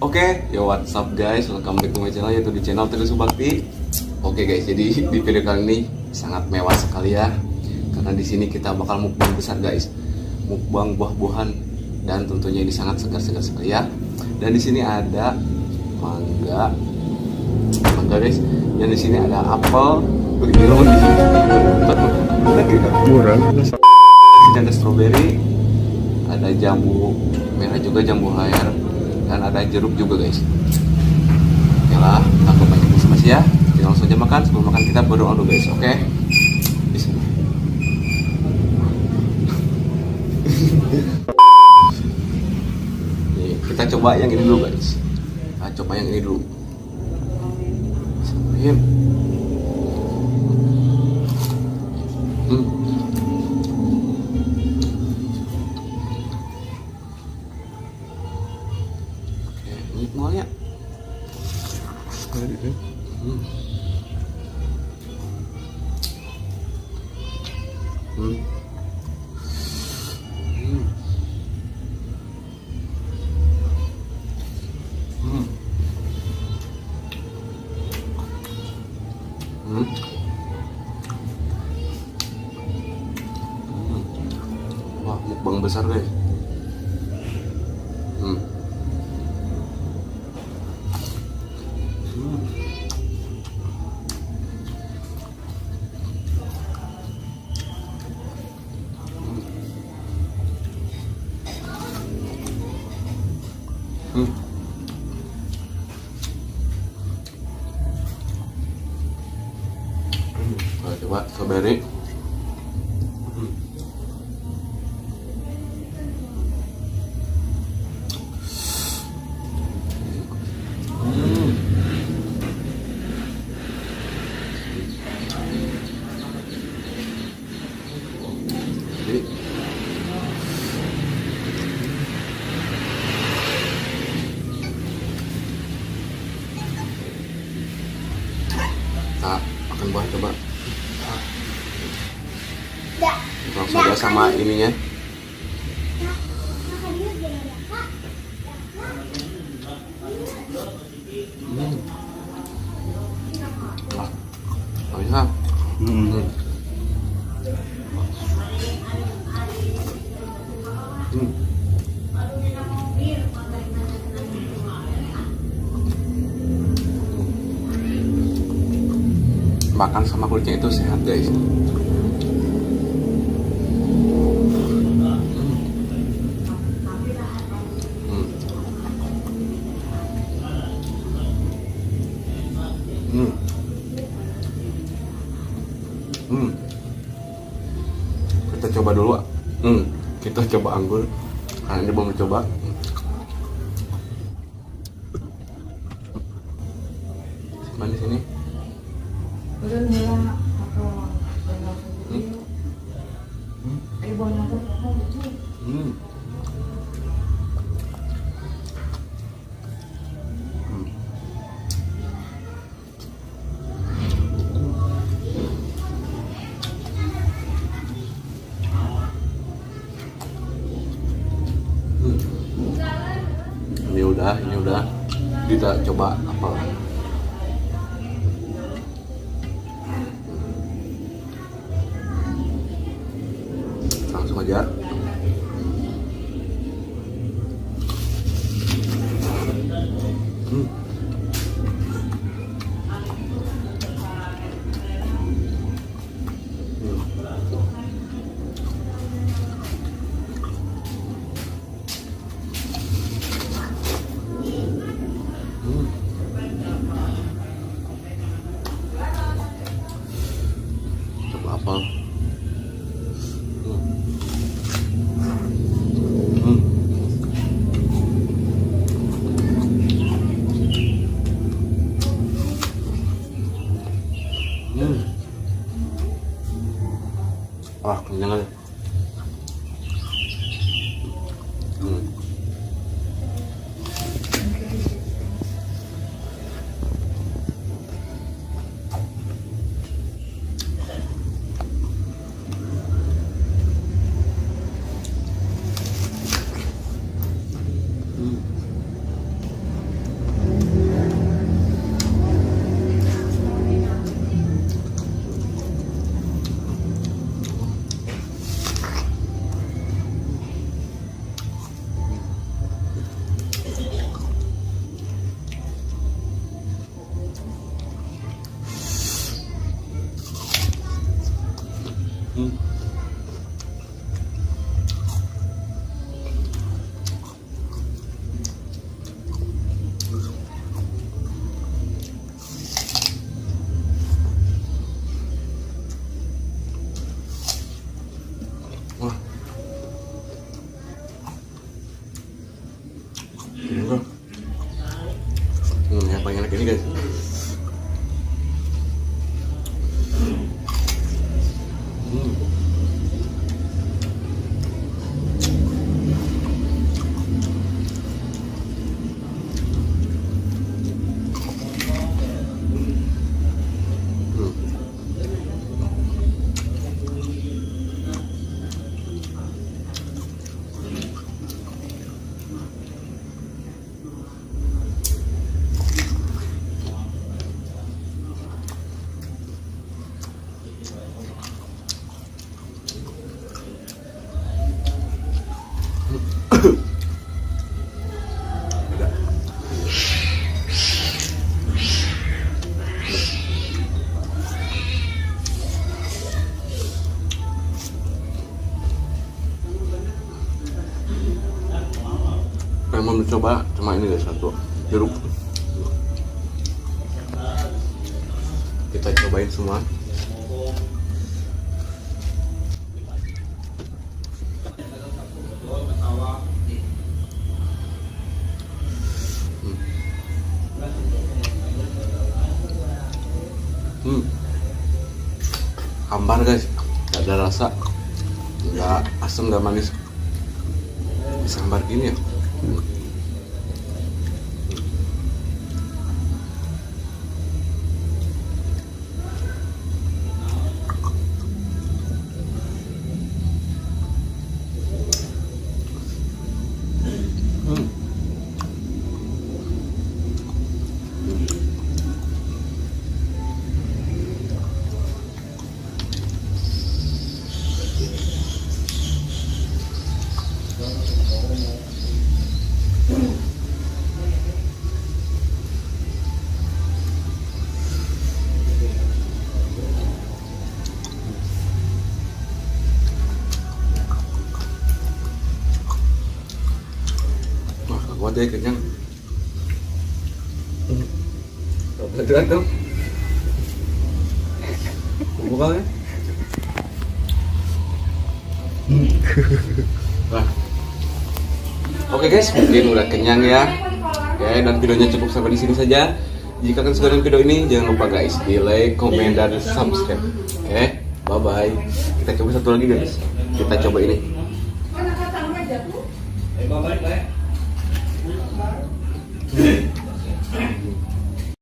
Oke, yo what's up guys, welcome back to my channel, yaitu di channel Teguh Subakti. Oke guys, jadi di video kali ini sangat mewah sekali ya, karena di sini kita bakal mukbang besar guys, mukbang buah-buahan, dan tentunya ini sangat segar-segar sekali ya. Dan di sini ada mangga guys, dan di sini ada apel, begitu di sini ada strawberry, ada jambu merah juga, jambu air, dan ada jeruk juga guys. Oke lah, tanpa banyak basa-basi ya, kita langsung aja makan. Sebelum makan kita berdoa dulu guys, oke? Bismillah. Nih, kita coba yang ini dulu guys. Nah, coba yang ini dulu. Bismillahirrahmanirrahim. Oke, ini mulanya. Wah, mukbang besar guys. Coba strawberry. Nah, makan buah coba. Langsung aja sama ininya. Wah, bisa. Makan sama kulitnya itu sehat guys. Kita coba dulu. Kita coba anggur karena ini belum coba. Mana sini? Ini udah. Kita coba apel. Langsung aja. Coba apel. Wah, kenyang aja. paling enak ini guys. Yang mau mencoba cuma ini guys, satu jeruk. Kita cobain semua. Hambar guys, gak ada rasa, nggak asam nggak manis, bisa hambar gini ya. Kuat deh, kenyang. Beneran dong. Buka ya. Wah. Oke guys, mungkin udah kenyang ya. Oke, dan videonya cukup sampai di sini saja. Jika kalian suka dengan video ini, jangan lupa guys di like, komen, dan subscribe. Oke, bye bye. Kita coba satu lagi guys. Kita coba ini. Bye bye.